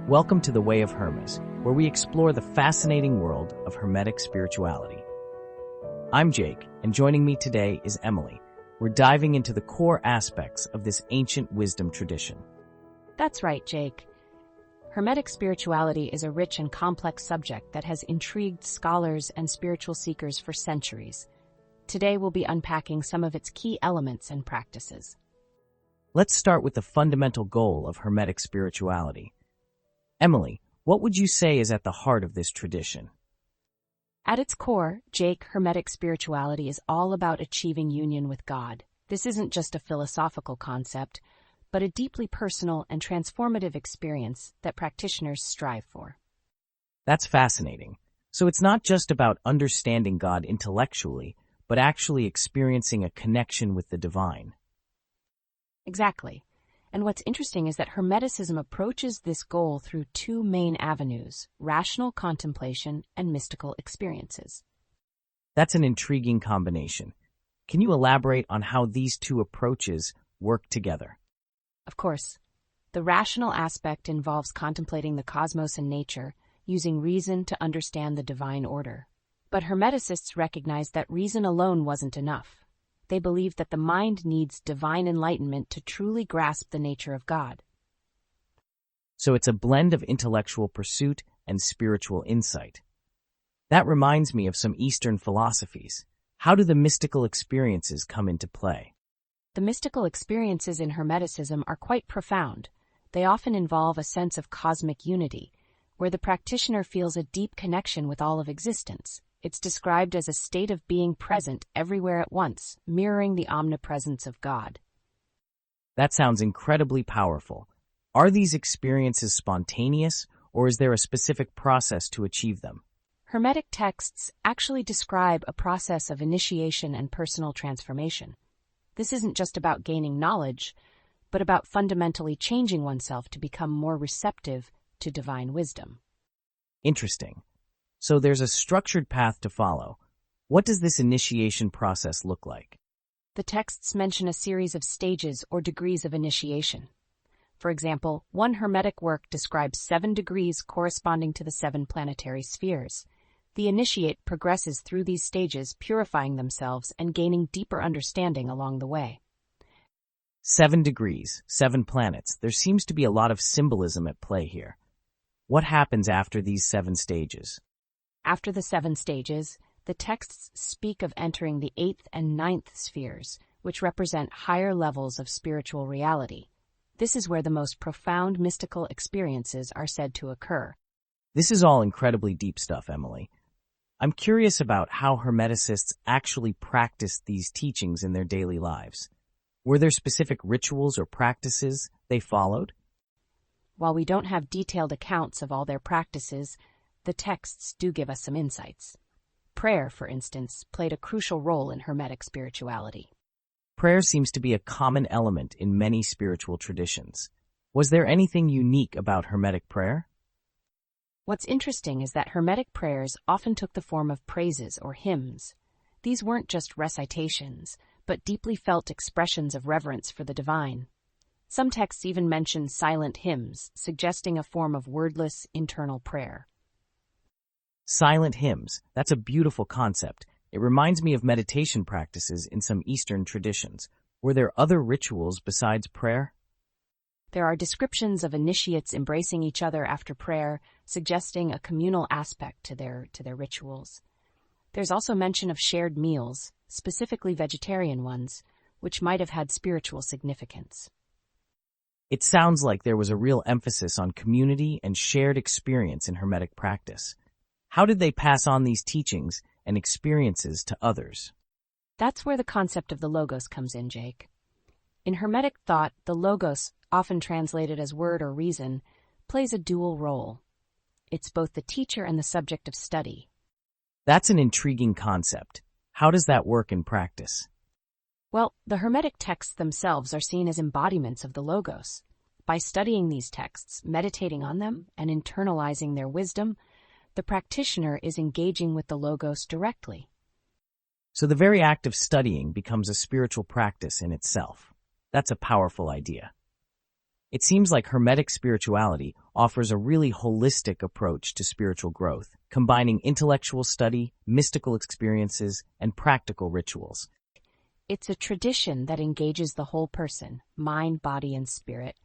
Welcome to the Way of Hermes, where we explore the fascinating world of Hermetic spirituality. I'm Jake, and joining me today is Emily. We're diving into the core aspects of this ancient wisdom tradition. That's right, Jake. Hermetic spirituality is a rich and complex subject that has intrigued scholars and spiritual seekers for centuries. Today we'll be unpacking some of its key elements and practices. Let's start with the fundamental goal of Hermetic spirituality. Emily, what would you say is at the heart of this tradition? At its core, Jake, Hermetic spirituality is all about achieving union with God. This isn't just a philosophical concept, but a deeply personal and transformative experience that practitioners strive for. That's fascinating. So it's not just about understanding God intellectually, but actually experiencing a connection with the divine. Exactly. And what's interesting is that Hermeticism approaches this goal through two main avenues: rational contemplation and mystical experiences. That's an intriguing combination. Can you elaborate on how these two approaches work together? Of course, the rational aspect involves contemplating the cosmos and nature, using reason to understand the divine order. But Hermeticists recognized that reason alone wasn't enough. They believed that the mind needs divine enlightenment to truly grasp the nature of God. So it's a blend of intellectual pursuit and spiritual insight. That reminds me of some Eastern philosophies. How do the mystical experiences come into play? The mystical experiences in Hermeticism are quite profound. They often involve a sense of cosmic unity, where the practitioner feels a deep connection with all of existence. It's described as a state of being present everywhere at once, mirroring the omnipresence of God. That sounds incredibly powerful. Are these experiences spontaneous, or is there a specific process to achieve them? Hermetic texts actually describe a process of initiation and personal transformation. This isn't just about gaining knowledge, but about fundamentally changing oneself to become more receptive to divine wisdom. Interesting. So there's a structured path to follow. What does this initiation process look like? The texts mention a series of stages or degrees of initiation. For example, one Hermetic work describes 7 degrees corresponding to the 7 planetary spheres. The initiate progresses through these stages, purifying themselves and gaining deeper understanding along the way. 7 degrees, 7 planets. There seems to be a lot of symbolism at play here. What happens after these 7 stages? After the 7 stages, the texts speak of entering the 8th and 9th spheres, which represent higher levels of spiritual reality. This is where the most profound mystical experiences are said to occur. This is all incredibly deep stuff, Emily. I'm curious about how Hermeticists actually practiced these teachings in their daily lives. Were there specific rituals or practices they followed? While we don't have detailed accounts of all their practices, the texts do give us some insights. Prayer, for instance, played a crucial role in Hermetic spirituality. Prayer seems to be a common element in many spiritual traditions. Was there anything unique about Hermetic prayer? What's interesting is that Hermetic prayers often took the form of praises or hymns. These weren't just recitations, but deeply felt expressions of reverence for the divine. Some texts even mention silent hymns, suggesting a form of wordless, internal prayer. Silent hymns. That's a beautiful concept. It reminds me of meditation practices in some Eastern traditions. Were there other rituals besides prayer? There are descriptions of initiates embracing each other after prayer, suggesting a communal aspect to their rituals. There's also mention of shared meals, specifically vegetarian ones, which might have had spiritual significance. It sounds like there was a real emphasis on community and shared experience in Hermetic practice. How did they pass on these teachings and experiences to others? That's where the concept of the logos comes in, Jake. In Hermetic thought, the logos, often translated as word or reason, plays a dual role. It's both the teacher and the subject of study. That's an intriguing concept. How does that work in practice? Well, the Hermetic texts themselves are seen as embodiments of the logos. By studying these texts, meditating on them, and internalizing their wisdom, the practitioner is engaging with the logos directly. So the very act of studying becomes a spiritual practice in itself. That's a powerful idea. It seems like Hermetic spirituality offers a really holistic approach to spiritual growth, combining intellectual study, mystical experiences, and practical rituals. It's a tradition that engages the whole person, mind, body, and spirit.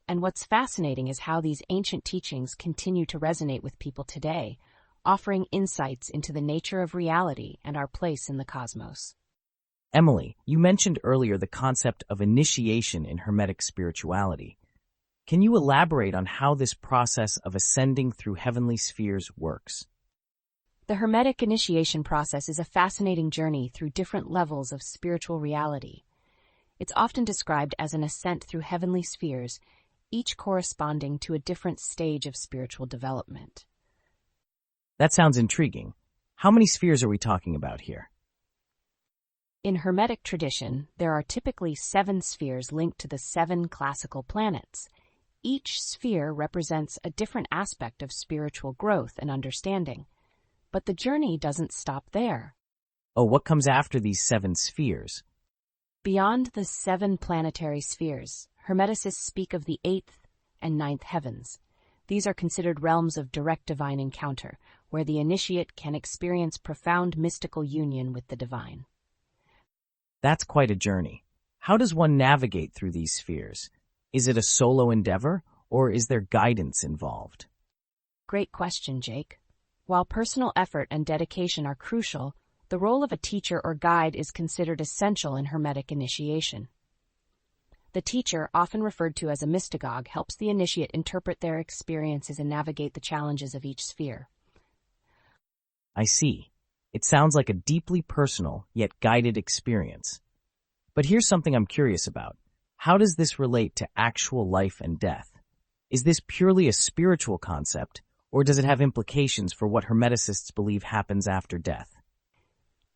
And what's fascinating is how these ancient teachings continue to resonate with people today, offering insights into the nature of reality and our place in the cosmos. Emily, you mentioned earlier the concept of initiation in Hermetic spirituality. Can you elaborate on how this process of ascending through heavenly spheres works? The Hermetic initiation process is a fascinating journey through different levels of spiritual reality. It's often described as an ascent through heavenly spheres, each corresponding to a different stage of spiritual development. That sounds intriguing. How many spheres are we talking about here? In Hermetic tradition, there are typically 7 spheres linked to the 7 classical planets. Each sphere represents a different aspect of spiritual growth and understanding. But the journey doesn't stop there. Oh, what comes after these 7 spheres? Beyond the 7 planetary spheres, Hermeticists speak of the 8th and 9th heavens. These are considered realms of direct divine encounter, where the initiate can experience profound mystical union with the divine. That's quite a journey. How does one navigate through these spheres? Is it a solo endeavor, or is there guidance involved? Great question, Jake. While personal effort and dedication are crucial, the role of a teacher or guide is considered essential in Hermetic initiation. The teacher, often referred to as a mystagogue, helps the initiate interpret their experiences and navigate the challenges of each sphere. I see. It sounds like a deeply personal, yet guided experience. But here's something I'm curious about. How does this relate to actual life and death? Is this purely a spiritual concept, or does it have implications for what Hermeticists believe happens after death?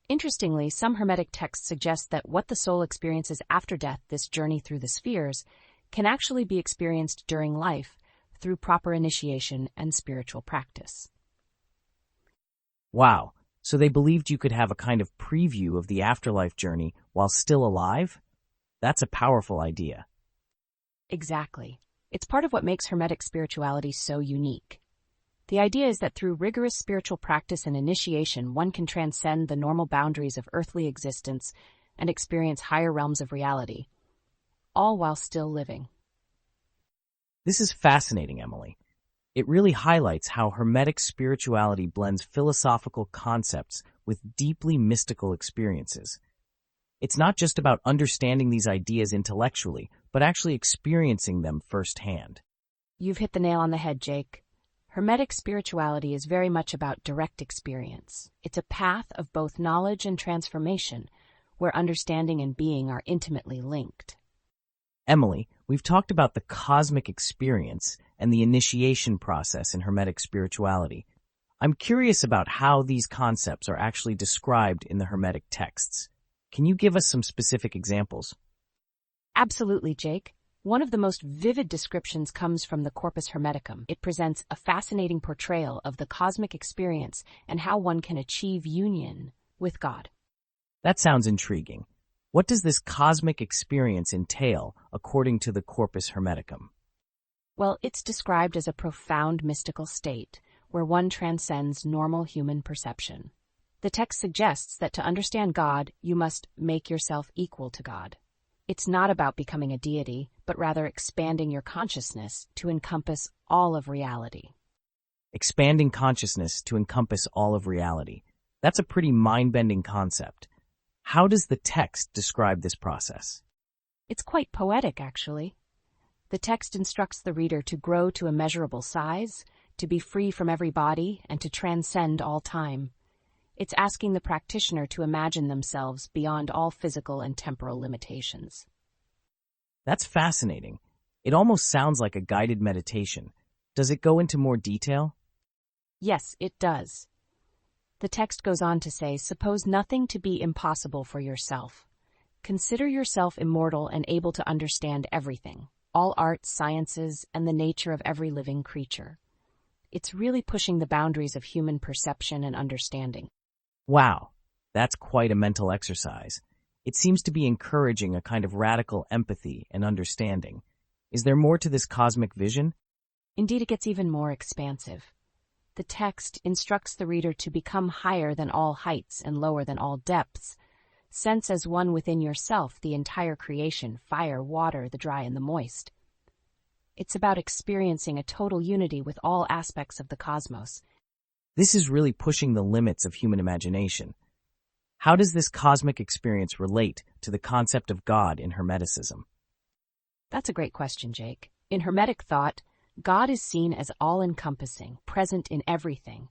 Interestingly, some Hermetic texts suggest that what the soul experiences after death, this journey through the spheres, can actually be experienced during life through proper initiation and spiritual practice. Wow, so they believed you could have a kind of preview of the afterlife journey while still alive? That's a powerful idea. Exactly. It's part of what makes Hermetic spirituality so unique. The idea is that through rigorous spiritual practice and initiation, one can transcend the normal boundaries of earthly existence and experience higher realms of reality, all while still living. This is fascinating, Emily. It really highlights how Hermetic spirituality blends philosophical concepts with deeply mystical experiences. It's not just about understanding these ideas intellectually, but actually experiencing them firsthand. You've hit the nail on the head, Jake. Hermetic spirituality is very much about direct experience. It's a path of both knowledge and transformation, where understanding and being are intimately linked. Emily, we've talked about the cosmic experience and the initiation process in Hermetic spirituality. I'm curious about how these concepts are actually described in the Hermetic texts. Can you give us some specific examples? Absolutely, Jake. One of the most vivid descriptions comes from the Corpus Hermeticum. It presents a fascinating portrayal of the cosmic experience and how one can achieve union with God. That sounds intriguing. What does this cosmic experience entail according to the Corpus Hermeticum? Well, it's described as a profound mystical state where one transcends normal human perception. The text suggests that to understand God, you must make yourself equal to God. It's not about becoming a deity, but rather expanding your consciousness to encompass all of reality. Expanding consciousness to encompass all of reality. That's a pretty mind-bending concept. How does the text describe this process? It's quite poetic, actually. The text instructs the reader to grow to immeasurable size, to be free from every body, and to transcend all time. It's asking the practitioner to imagine themselves beyond all physical and temporal limitations. That's fascinating. It almost sounds like a guided meditation. Does it go into more detail? Yes, it does. The text goes on to say, suppose nothing to be impossible for yourself. Consider yourself immortal and able to understand everything, all arts, sciences, and the nature of every living creature. It's really pushing the boundaries of human perception and understanding. Wow, that's quite a mental exercise. It seems to be encouraging a kind of radical empathy and understanding. Is there more to this cosmic vision? Indeed, it gets even more expansive. The text instructs the reader to become higher than all heights and lower than all depths. Sense as one within yourself the entire creation, fire, water, the dry and the moist. It's about experiencing a total unity with all aspects of the cosmos. This is really pushing the limits of human imagination. How does this cosmic experience relate to the concept of God in Hermeticism? That's a great question, Jake. In Hermetic thought, God is seen as all-encompassing, present in everything.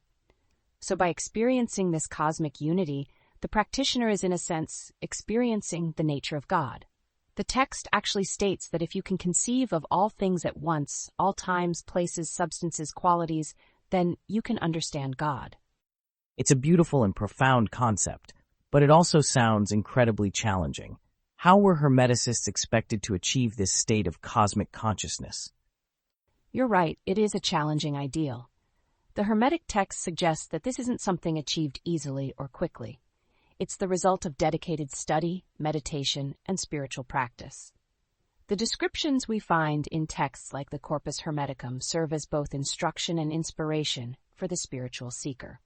So by experiencing this cosmic unity, the practitioner is, in a sense, experiencing the nature of God. The text actually states that if you can conceive of all things at once, all times, places, substances, qualities, then you can understand God. It's a beautiful and profound concept, but it also sounds incredibly challenging. How were Hermeticists expected to achieve this state of cosmic consciousness? You're right, it is a challenging ideal. The Hermetic text suggests that this isn't something achieved easily or quickly. It's the result of dedicated study, meditation, and spiritual practice. The descriptions we find in texts like the Corpus Hermeticum serve as both instruction and inspiration for the spiritual seeker.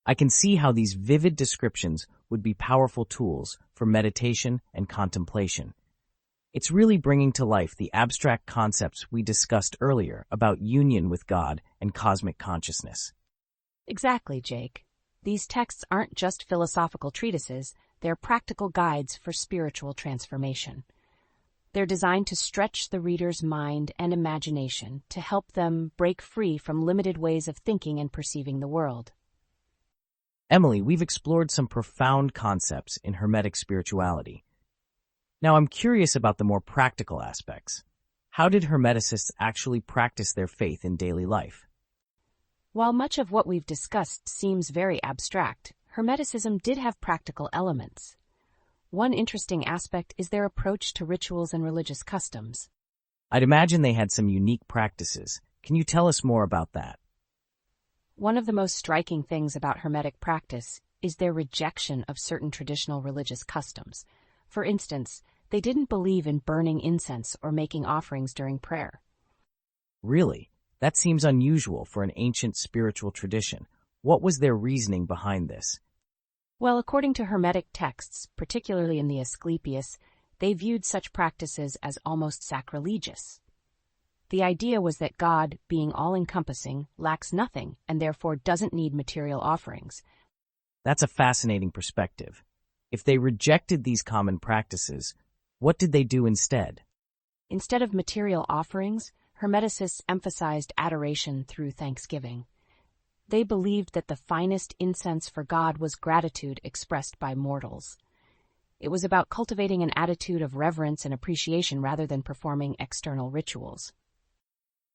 I can see how these vivid descriptions would be powerful tools for meditation and contemplation. It's really bringing to life the abstract concepts we discussed earlier about union with God and cosmic consciousness. Exactly, Jake. These texts aren't just philosophical treatises, they're practical guides for spiritual transformation. They're designed to stretch the reader's mind and imagination to help them break free from limited ways of thinking and perceiving the world. Emily, we've explored some profound concepts in Hermetic spirituality. Now I'm curious about the more practical aspects. How did Hermeticists actually practice their faith in daily life? While much of what we've discussed seems very abstract, Hermeticism did have practical elements. One interesting aspect is their approach to rituals and religious customs. I'd imagine they had some unique practices. Can you tell us more about that? One of the most striking things about Hermetic practice is their rejection of certain traditional religious customs. For instance, they didn't believe in burning incense or making offerings during prayer. Really? That seems unusual for an ancient spiritual tradition. What was their reasoning behind this? Well, according to Hermetic texts, particularly in the Asclepius, they viewed such practices as almost sacrilegious. The idea was that God, being all-encompassing, lacks nothing and therefore doesn't need material offerings. That's a fascinating perspective. If they rejected these common practices, what did they do instead? Instead of material offerings, Hermeticists emphasized adoration through thanksgiving. They believed that the finest incense for God was gratitude expressed by mortals. It was about cultivating an attitude of reverence and appreciation rather than performing external rituals.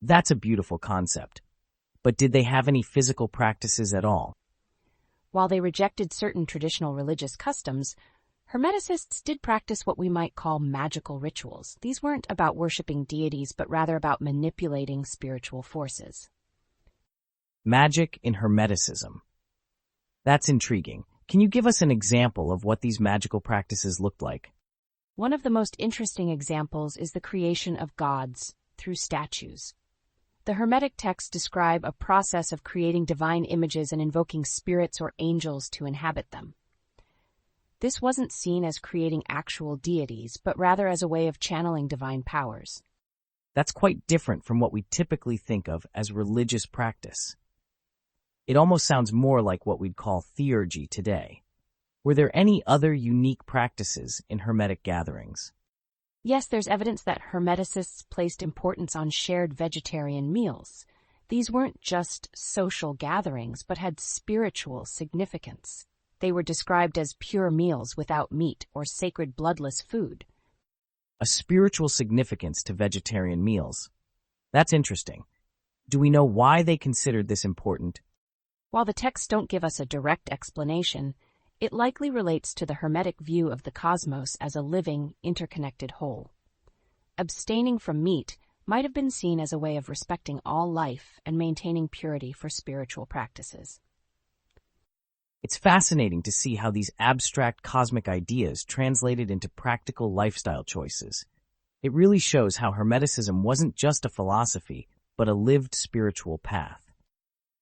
That's a beautiful concept. But did they have any physical practices at all? While they rejected certain traditional religious customs, Hermeticists did practice what we might call magical rituals. These weren't about worshiping deities, but rather about manipulating spiritual forces. Magic in Hermeticism. That's intriguing. Can you give us an example of what these magical practices looked like? One of the most interesting examples is the creation of gods through statues. The Hermetic texts describe a process of creating divine images and invoking spirits or angels to inhabit them. This wasn't seen as creating actual deities, but rather as a way of channeling divine powers. That's quite different from what we typically think of as religious practice. It almost sounds more like what we'd call theurgy today. Were there any other unique practices in Hermetic gatherings? Yes, there's evidence that Hermeticists placed importance on shared vegetarian meals. These weren't just social gatherings, but had spiritual significance. They were described as pure meals without meat or sacred bloodless food. A spiritual significance to vegetarian meals. That's interesting. Do we know why they considered this important? While the texts don't give us a direct explanation, it likely relates to the Hermetic view of the cosmos as a living, interconnected whole. Abstaining from meat might have been seen as a way of respecting all life and maintaining purity for spiritual practices. It's fascinating to see how these abstract cosmic ideas translated into practical lifestyle choices. It really shows how Hermeticism wasn't just a philosophy, but a lived spiritual path.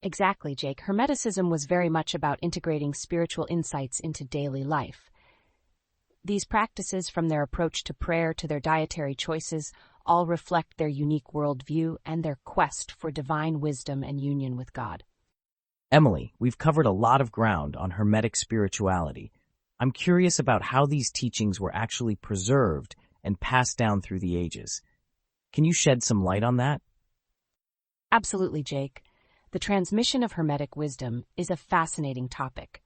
Exactly, Jake. Hermeticism was very much about integrating spiritual insights into daily life. These practices, from their approach to prayer to their dietary choices, all reflect their unique worldview and their quest for divine wisdom and union with God. Emily, we've covered a lot of ground on Hermetic spirituality. I'm curious about how these teachings were actually preserved and passed down through the ages. Can you shed some light on that? Absolutely, Jake. The transmission of Hermetic wisdom is a fascinating topic.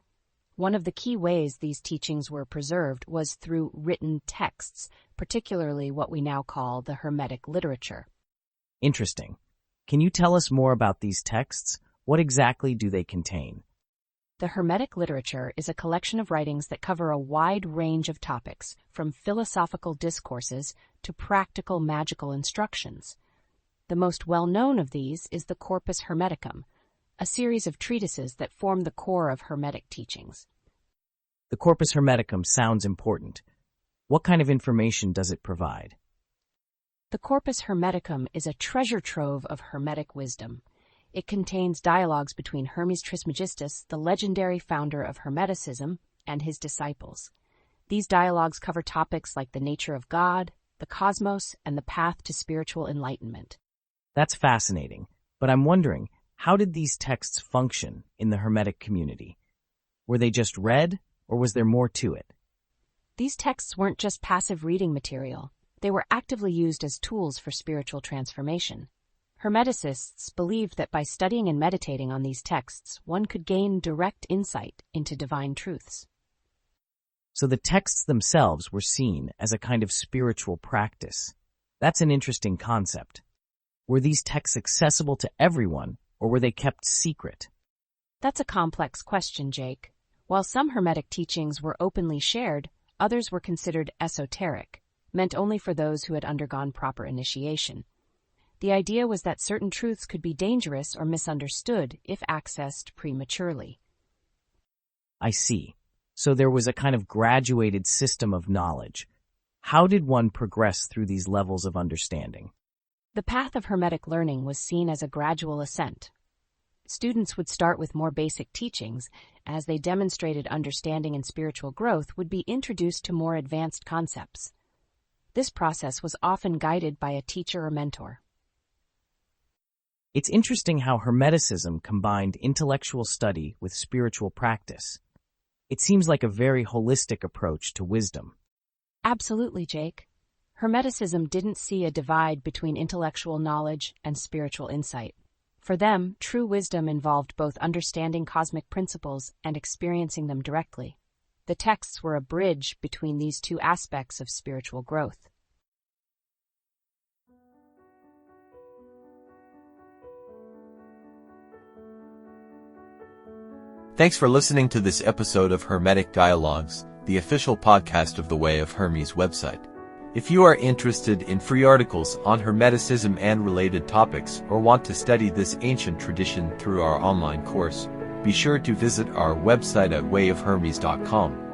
One of the key ways these teachings were preserved was through written texts, particularly what we now call the Hermetic literature. Interesting. Can you tell us more about these texts? What exactly do they contain? The Hermetic literature is a collection of writings that cover a wide range of topics, from philosophical discourses to practical magical instructions. The most well-known of these is the Corpus Hermeticum, a series of treatises that form the core of Hermetic teachings. The Corpus Hermeticum sounds important. What kind of information does it provide? The Corpus Hermeticum is a treasure trove of Hermetic wisdom. It contains dialogues between Hermes Trismegistus, the legendary founder of Hermeticism, and his disciples. These dialogues cover topics like the nature of God, the cosmos, and the path to spiritual enlightenment. That's fascinating, but I'm wondering, how did these texts function in the Hermetic community? Were they just read, or was there more to it? These texts weren't just passive reading material. They were actively used as tools for spiritual transformation. Hermeticists believed that by studying and meditating on these texts, one could gain direct insight into divine truths. So the texts themselves were seen as a kind of spiritual practice. That's an interesting concept. Were these texts accessible to everyone, or were they kept secret? That's a complex question, Jake. While some Hermetic teachings were openly shared, others were considered esoteric, meant only for those who had undergone proper initiation. The idea was that certain truths could be dangerous or misunderstood if accessed prematurely. I see. So there was a kind of graduated system of knowledge. How did one progress through these levels of understanding? The path of Hermetic learning was seen as a gradual ascent. Students would start with more basic teachings. As they demonstrated understanding and spiritual growth, would be introduced to more advanced concepts. This process was often guided by a teacher or mentor. It's interesting how Hermeticism combined intellectual study with spiritual practice. It seems like a very holistic approach to wisdom. Absolutely, Jake. Hermeticism didn't see a divide between intellectual knowledge and spiritual insight. For them, true wisdom involved both understanding cosmic principles and experiencing them directly. The texts were a bridge between these two aspects of spiritual growth. Thanks for listening to this episode of Hermetic Dialogues, the official podcast of the Way of Hermes website. If you are interested in free articles on Hermeticism and related topics, or want to study this ancient tradition through our online course, be sure to visit our website at wayofhermes.com.